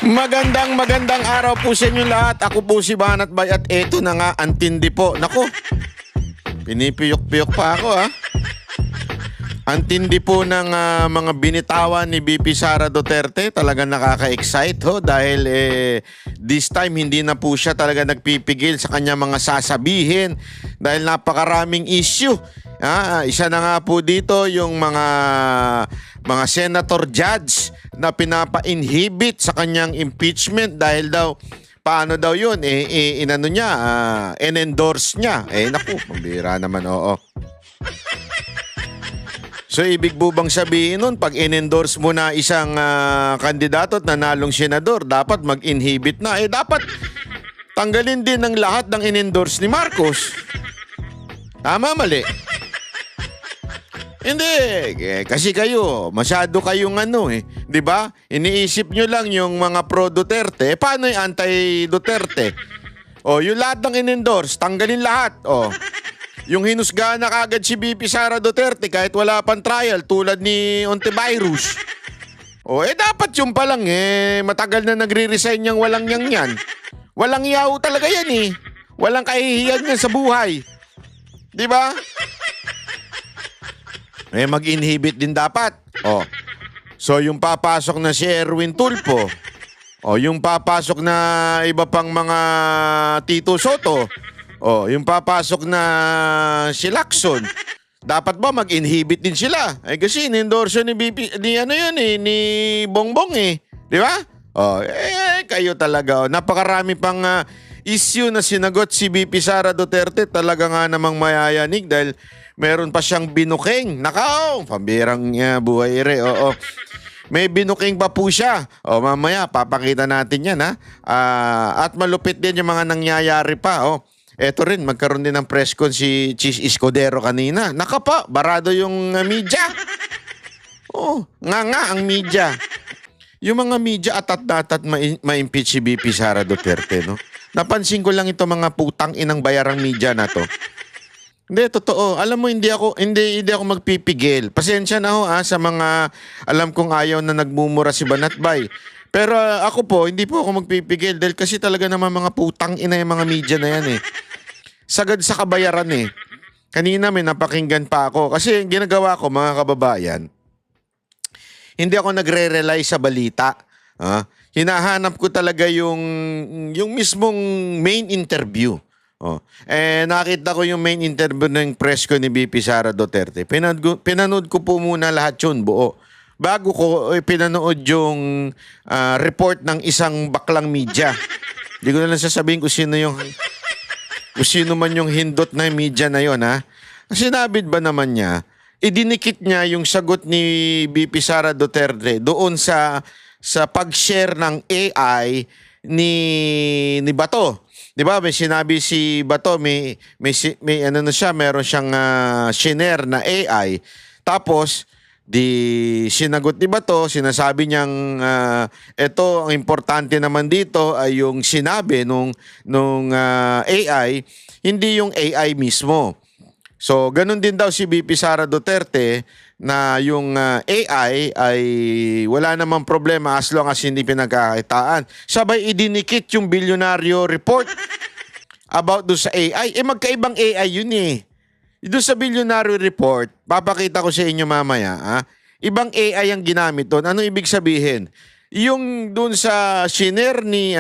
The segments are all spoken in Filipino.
Magandang araw po sa inyo lahat. Ako po si Banat Bay at eto na nga ang tindi po. Nako, pinipiyok-piyok pa ako ha. Ang tindi po ng mga binitawan ni VP Sara Duterte. Talagang nakaka-excite ho dahil this time hindi na po siya talaga nagpipigil sa kanya mga sasabihin dahil napakaraming issue. Isa na nga po dito yung mga senator judge na pinapa-inhibit sa kanyang impeachment dahil daw paano daw yun in-endorse niya. Naku, pambira naman, oo. So ibig po bang sabihin nun, pag in-endorse mo na isang kandidato at nanalong senador, dapat mag-inhibit na. Dapat tanggalin din ng lahat ng in-endorse ni Marcos. Tama, mali? Hindi, kasi kayo, masyado kayong di ba? Iniisip nyo lang yung mga pro-Duterte, paano yung anti-Duterte? Yung lahat ng in-endorse, tanggalin lahat. Yung hinusgahan na kagad si VP Sara Duterte kahit wala pang trial tulad ni Ontiveros. Dapat yung pa lang matagal na nagre-resign niyang walang yan. Walang yaw talaga yan Walang kahihiyan yan sa buhay. Di ba? Mag-inhibit din dapat. So yung papasok na si Erwin Tulfo, yung papasok na iba pang mga Tito Soto, yung papasok na si Lacson, dapat ba mag-inhibit din sila? Kasi in-endorse ni BP, ni Bongbong Di ba? Kayo talaga. Napakarami pang issue na sinagot si VP Sara Duterte. Talaga nga namang mayayanig dahil meron pa siyang binuking. Nakaw, pambirang buhay May binuking pa po siya. Mamaya, papakita natin yan at malupit din yung mga nangyayari pa. Eto rin, magkaroon din ng press con si Chis Escudero kanina. Nakapa, barado yung media. Nga ang media. Yung mga media atat-atat ma-impeach si VP Sara Duterte, no? Napansin ko lang ito mga putang inang bayarang media na to. Hindi, totoo. Alam mo, hindi ako magpipigil. Pasensya na ho sa mga alam kong ayaw na nagmumura si Banat Bay. Pero ako po, hindi po ako magpipigil dahil kasi talaga naman mga putang ina yung mga media na yan Sagad sa kabayaran Kanina may napakinggan pa ako. Kasi ginagawa ko mga kababayan, hindi ako nagre-rely sa balita. Hinahanap ko talaga yung mismong main interview. Nakita ko yung main interview ng press ko ni VP Sara Duterte. Pinanood ko po muna lahat yun, buo. Bago ko pinanood yung report ng isang baklang media. Hindi ko na lang sasabihin kung sino man yung hindot na media na yon Sinabi ba naman niya, idinikit niya yung sagot ni VP Sara Duterte doon sa pag-share ng AI ni Bato. 'Di ba? May sinabi si Bato, may meron siyang shinare na AI. Tapos sinagot ni Bato, sinasabi niyang ito ang importante naman dito ay yung sinabi nung AI, hindi yung AI mismo. So, ganun din daw si VP Sara Duterte na yung AI ay wala namang problema as long as hindi pinagkakitaan. Sabay idinikit yung bilyonaryo report about do sa AI. Magkaibang AI yun Doon sa bilyonaryo report, papakita ko sa inyo mamaya. Ibang AI ang ginamit doon. Ano ibig sabihin? Yung doon sa shiner ni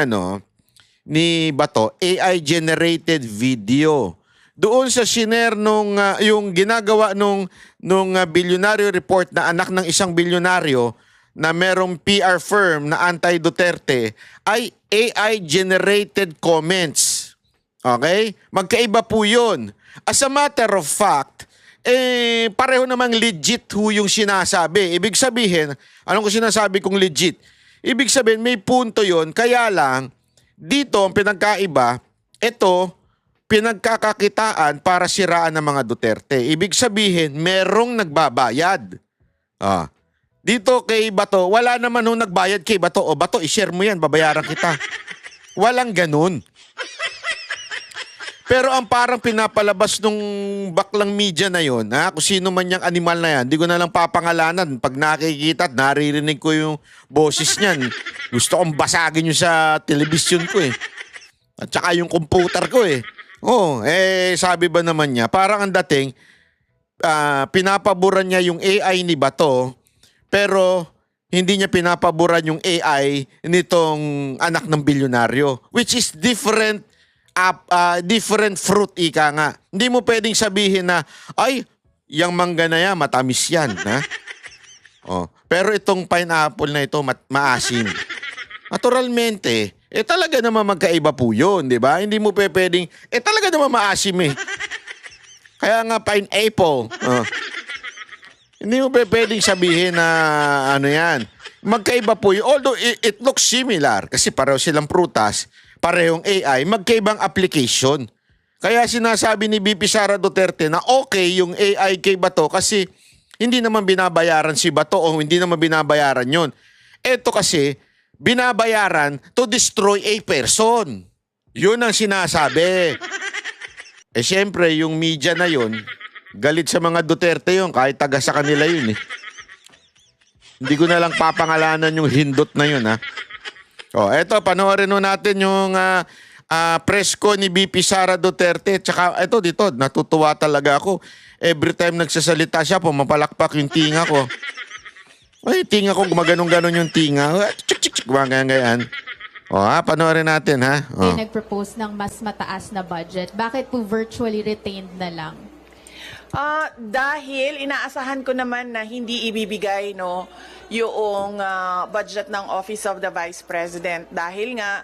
Bato, AI generated video. Doon sa shiner yung ginagawa nung bilyonaryo report na anak ng isang bilyonaryo na merong PR firm na anti-Duterte ay AI generated comments. Okay? Magkaiba po yun. As a matter of fact, pareho namang legit yung sinasabi. Ibig sabihin, anong ko sinasabi kong legit? Ibig sabihin, may punto yon. Kaya lang, dito ang pinagkaiba, ito, pinagkakakitaan para siraan ng mga Duterte. Ibig sabihin, merong nagbabayad. Dito kay Bato, wala naman nung nagbayad kay Bato. Bato, i-share mo yan, babayaran kita. Walang ganun. Pero ang parang pinapalabas nung baklang media na yon, ha, kung sino man yung animal na yan, hindi ko na lang papangalanan. Pag nakikita at naririnig ko yung boses niyan, gusto kong basagin yung sa telebisyon ko eh. At saka yung computer ko eh. Oh, sabi ba naman niya, parang ang dating, pinapaboran niya yung AI ni Bato, pero hindi niya pinapaboran yung AI nitong anak ng bilyonaryo, which is different fruit, ika nga. Hindi mo pwedeng sabihin na, ay, yung mangga na yan, matamis yan. Ha? Oh. Pero itong pineapple na ito, maasim. Naturalmente, talaga naman magkaiba po yun, di ba? Hindi mo pwedeng, talaga naman maasim eh. Kaya nga pineapple. Oh. Hindi mo pwedeng sabihin na ano yan. Magkaiba po yun. Although it looks similar, kasi pareho silang prutas, parehong AI, magkaibang application. Kaya sinasabi ni VP Sara Duterte na okay yung AI kay Bato kasi hindi naman binabayaran si Bato o hindi naman binabayaran yun. Ito kasi, binabayaran to destroy a person. Yun ang sinasabi. Siyempre, yung media na yun, galit sa mga Duterte yun, kahit taga sa kanila yun eh. Hindi ko na lang papangalanan yung hindot na yun ha. Oh, eto, panoorin nun natin yung press ko ni VP Sara Duterte. Tsaka, eto dito, natutuwa talaga ako. Every time nagsasalita siya, pumapalakpak yung tinga ko. Ay, tinga ko, gumaganong-ganon yung tinga. Chik-chik-chik, gumaganong-gayan. O panoorin natin ha. May nag-propose ng mas mataas na budget. Bakit po virtually retained na lang? Dahil inaasahan ko naman na hindi ibibigay yung budget ng Office of the Vice President dahil nga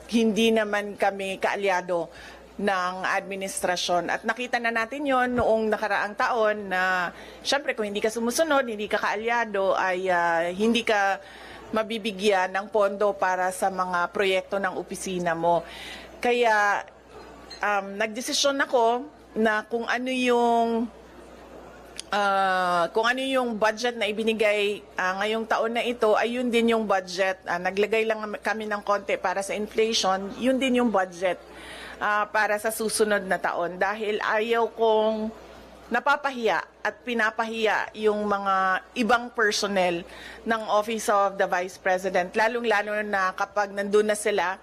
hindi naman kami kaalyado ng administrasyon. At nakita na natin yon noong nakaraang taon na syempre kung hindi ka sumusunod, hindi ka kaalyado ay hindi ka mabibigyan ng pondo para sa mga proyekto ng opisina mo. Kaya nagdesisyon ako na kung ano yung budget na ibinigay ngayong taon na ito ay yun din yung budget. Naglagay lang kami ng konti para sa inflation, yun din yung budget para sa susunod na taon dahil ayaw kong napapahiya at pinapahiya yung mga ibang personnel ng Office of the Vice President, lalong-lalo na kapag nandun na sila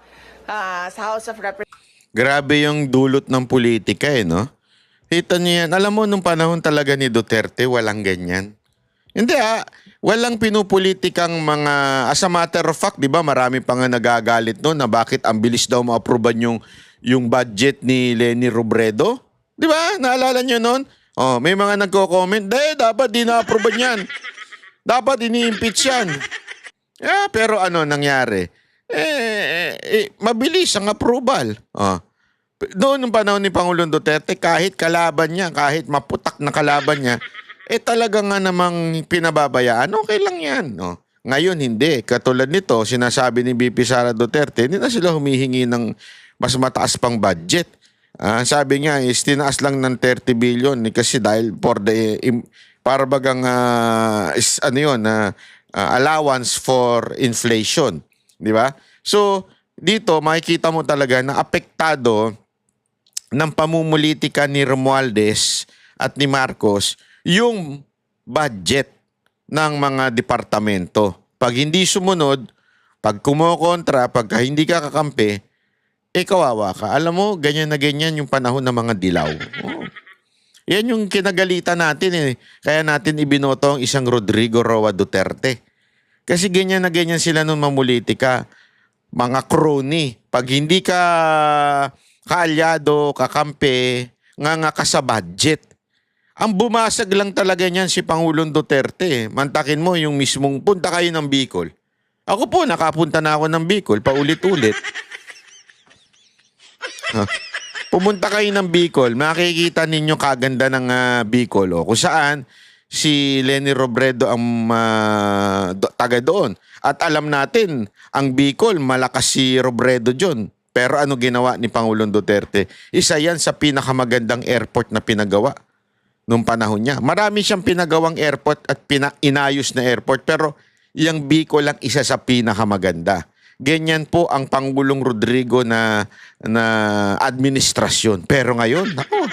sa House of Representatives. Grabe yung dulot ng politika no? Kita niyo yan. Alam mo, nung panahon talaga ni Duterte, walang ganyan. Hindi walang pinupolitikang mga, as a matter of fact, di ba, marami pa nga nagagalit noon na bakit ang bilis daw ma-approvean yung budget ni Leni Robredo. Di ba? Naalala niyo noon? Oh, may mga nagko-comment, dapat di na-approvean yan. Dapat ini-impeach yan. Pero ano nangyari? Mabilis ang approval. Noon nung panahon ni Pangulong Duterte, kahit kalaban niya, kahit maputak na kalaban niya, talaga nga namang pinababayaan, okay lang yan. No? Ngayon hindi. Katulad nito, sinasabi ni VP Sara Duterte, hindi na sila humihingi ng mas mataas pang budget. Sabi niya, tinaas lang ng 30 billion kasi dahil for the, para bagang allowance for inflation. Di ba? So, dito makikita mo talaga na apektado ng pamumulitika ni Romualdez at ni Marcos yung budget ng mga departamento. Pag hindi sumunod, pag kumokontra, pag hindi ka kakampi, kawawa ka. Alam mo, ganyan na ganyan yung panahon ng mga dilaw. Yan yung kinagalitan natin Kaya natin ibinoto ang isang Rodrigo Roa Duterte. Kasi ganyan na ganyan sila nung mamulitika. Mga crony. Pag hindi ka kaalyado, kakampi, nga ka sa budget. Ang bumasag lang talaga niyan si Pangulong Duterte. Mantakin mo yung mismong punta kayo ng Bicol. Ako po, nakapunta na ako ng Bicol, paulit-ulit. Pumunta kayo ng Bicol, makikita ninyo kaganda ng Bicol. Kung saan si Leni Robredo ang taga doon. At alam natin, ang Bicol, malakas si Robredo dyan. Pero ano ginawa ni Pangulong Duterte? Isa yan sa pinakamagandang airport na pinagawa nung panahon niya. Marami siyang pinagawang airport at inayos na airport. Pero yung Bicol lang isa sa pinakamaganda. ganyan po ang Pangulong Rodrigo na administrasyon. Pero ngayon, nako,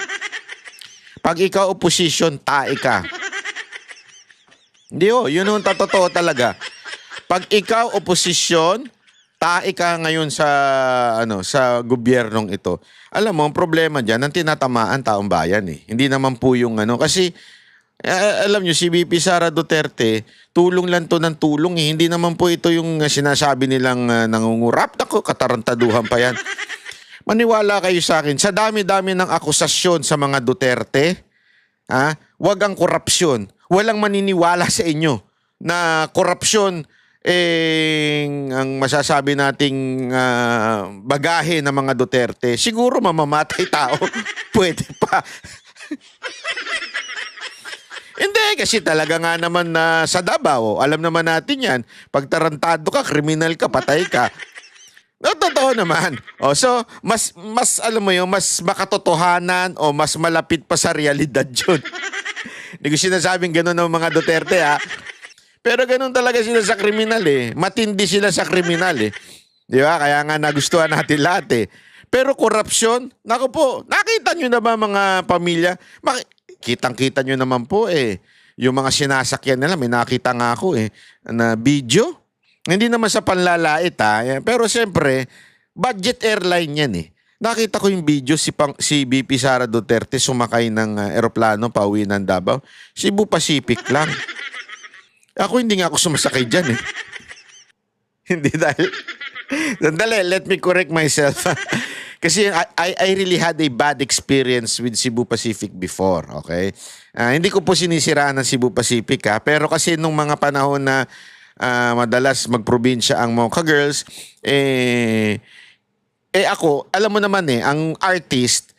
pag ikaw opposition, tae ka. Hindi yun yung totoo talaga. Pag ikaw opposition, tae ka ngayon sa gobyernong ito. Alam mo, ang problema diyan, ang tinatamaan taong bayan eh. Hindi naman po yung kasi alam nyo, si VP Sara Duterte, tulong lang to ng tulong eh. Hindi naman po ito yung sinasabi nilang nangungurap. Ako, katarantaduhan pa yan. Maniwala kayo sa akin, sa dami-dami ng akusasyon sa mga Duterte, wag ang korupsyon. Walang maniniwala sa inyo na korupsyon ang masasabi nating bagahe ng mga Duterte. Siguro mamamatay tao. Pwede pa. Hindi, kasi talaga nga naman na sa Davao, alam naman natin yan, pag tarantado ka, kriminal ka, patay ka. No, totoo naman. So, mas alam mo yun, mas makatotohanan o mas malapit pa sa realidad yun. Hindi ko sinasabing gano'n ng mga Duterte, Pero gano'n talaga sila sa kriminal, eh. Matindi sila sa kriminal, eh. Di ba? Kaya nga nagustuhan natin lahat, eh. Pero korupsyon, naku po, nakita nyo na ba mga pamilya? Kitang-kita nyo naman po, eh. Yung mga sinasakyan nila, may nakita nga ako, eh, na video. Hindi naman sa panlalait, Pero siyempre, budget airline yan, eh. Nakita ko yung video si VP Sara Duterte sumakay ng eroplano pauwi ng Davao. Cebu Pacific lang. Ako hindi nga ako sumasakay dyan, eh. Hindi dahil... Sandali, let me correct myself. Kasi I really had a bad experience with Cebu Pacific before, okay? Hindi ko po sinisiraan ng Cebu Pacific, pero kasi nung mga panahon na madalas magprobinsya ang mga girls, ako, alam mo naman ang artist,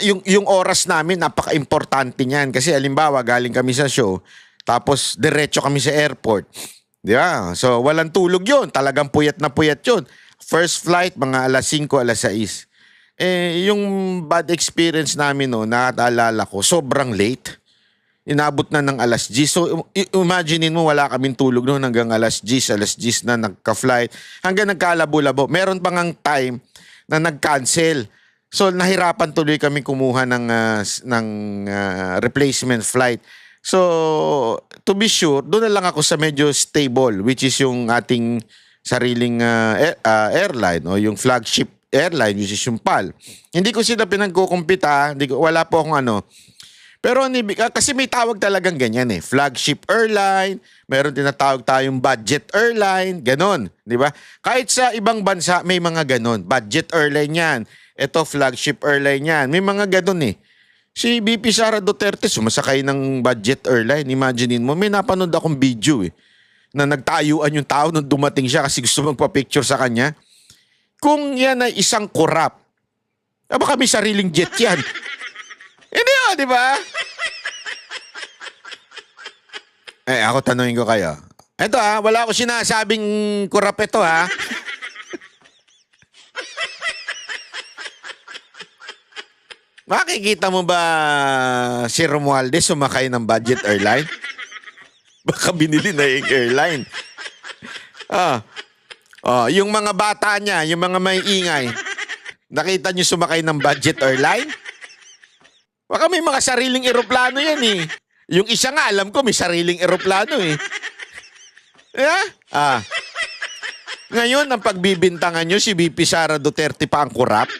yung oras namin, napaka-importante niyan. Kasi halimbawa, galing kami sa show, tapos diretso kami sa airport. Di ba? So, walang tulog yun. Talagang puyat na puyat yun. First flight, mga alas 5, alas 6. Yung bad experience namin, nakaalala ko, sobrang late. Inabot na ng alas 10. So, imaginein mo, wala kaming tulog noon hanggang alas 10 na nagka-flight. Hanggang nagkalabo-labo. Meron pang ang time na nag-cancel. So, nahirapan tuloy kami kumuha ng replacement flight. So, to be sure, doon na lang ako sa medyo stable, which is yung ating sariling airline o yung flagship airline, which is yung PAL. Hindi ko sila pinagkukumpita, wala po akong Pero kasi may tawag talagang ganyan flagship airline, meron tinatawag tayong budget airline, ganon, di ba? Kahit sa ibang bansa may mga ganon, budget airline yan. Ito flagship airline yan. May mga ganon Si VP Sara Duterte sumasakay ng budget airline. Imaginein mo, may napanood akong video na nagtayuan yung tao nung dumating siya kasi gusto magpa-picture sa kanya. Kung yan ay isang korap, baka may sariling jet yan. Hindi di ba? Ako tanungin ko kayo. Ito wala ko sinasabing kurap ito Makikita mo ba si Romualdez sumakay ng budget airline? Baka binili na yung airline. Yung mga bata niya, yung mga may ingay, nakita niyo sumakay ng budget airline? Baka may mga sariling eroplano yan Yung isa nga, alam ko, may sariling eroplano Ngayon, ang pagbibintangan nyo, si VP Sara Duterte pa ang kurap.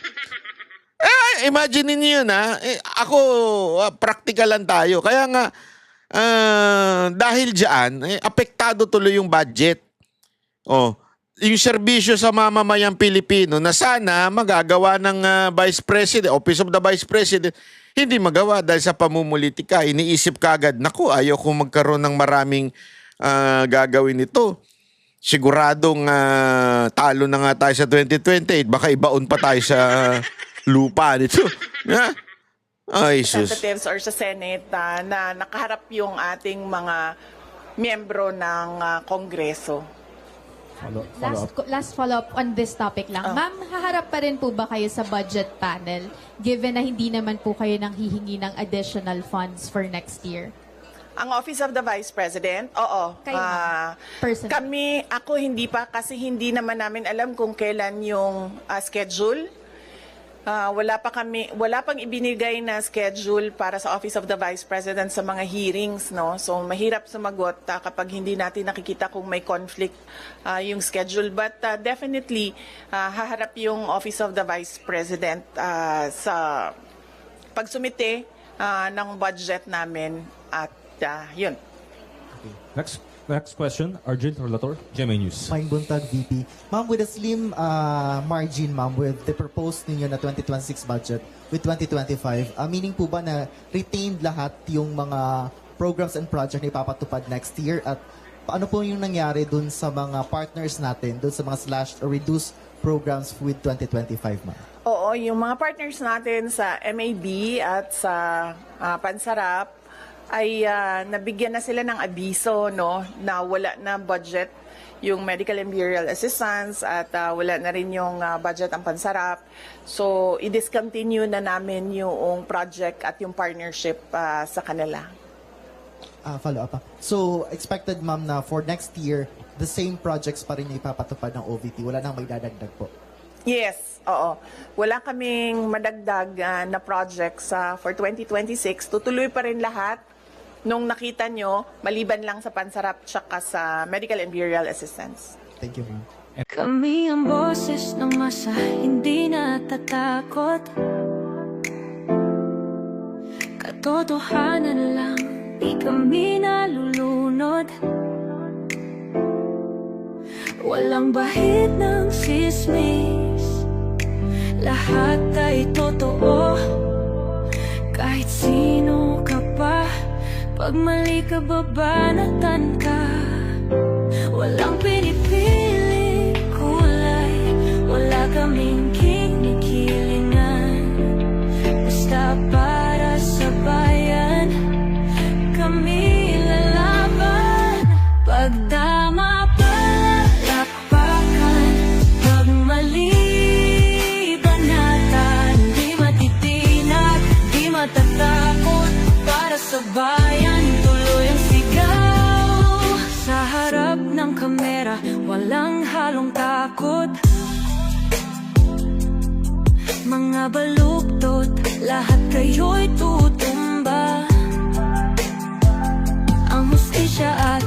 Imagine niyo yun ako, practical lang tayo. Kaya nga, dahil dyan, apektado tuloy yung budget. Yung serbisyo sa mamamayang Pilipino na sana magagawa ng Vice President, Office of the Vice President, hindi magawa dahil sa pamumulitika. Iniisip kagad, naku, ayaw kong magkaroon ng maraming gagawin ito. Siguradong talo na nga tayo sa 2028. Baka ibaon pa tayo sa lupa nito. Ay, sus. Representatives or sa Senate na nakaharap yung ating mga miyembro ng Kongreso. Last follow-up on this topic lang. Ma'am, haharap pa rin po ba kayo sa budget panel given na hindi naman po kayo nang hihingi ng additional funds for next year? Ang Office of the Vice President, oo. Kayo, ma'am. Personally. Ako hindi pa kasi hindi naman namin alam kung kailan yung schedule. Wala pang ibinigay na schedule para sa Office of the Vice President sa mga hearings, no? So mahirap sumagot kapag hindi natin nakikita kung may conflict yung schedule. But definitely haharap yung Office of the Vice President sa pagsumite ng budget namin at yun. Next question, Arjun Relator, GMA News. Mine Buntag, VP. Ma'am, with a slim margin, ma'am, with the proposed ninyo na 2026 budget with 2025, meaning po ba na retained lahat yung mga programs and project na ipapatupad next year? At paano po yung nangyari dun sa mga partners natin, dun sa mga slashed or reduced programs with 2025, ma'am? Oo, yung mga partners natin sa MAB at sa Pansarap ay nabigyan na sila ng abiso, no, na wala na budget yung medical and burial assistance at wala na rin yung budget ang Pansarap. So, i-discontinue na namin yung project at yung partnership sa kanila. Follow up. So, expected, ma'am, na for next year, the same projects pa rin yung ipapatupad ng OVP. Wala nang may dadagdag po. Yes, oo. Wala kaming madagdag na projects for 2026. Tutuloy pa rin lahat nung nakita nyo, maliban lang sa Pansarap tsaka sa medical and burial assistance. Thank you, ma'am. Kami ang boses ng masa, hindi natatakot. Katotohanan lang, di kami nalulunod. Walang bahid ng sismis, lahat ay totoo. Kahit sino ka pa, pag mali ka, babanatan ka. Walang pinipili kulay, wala kaming kinikilingan. Basta para sa bayan, kami lalaban. Pagdama palakpakan, pag mali banatan. Di matitinag, di matatakot, para sa bayan tuloy ang sigaw. Sa harap ng kamera, walang halong takot. Mga baluktot, lahat kayo'y tutumba. Ang hustisya at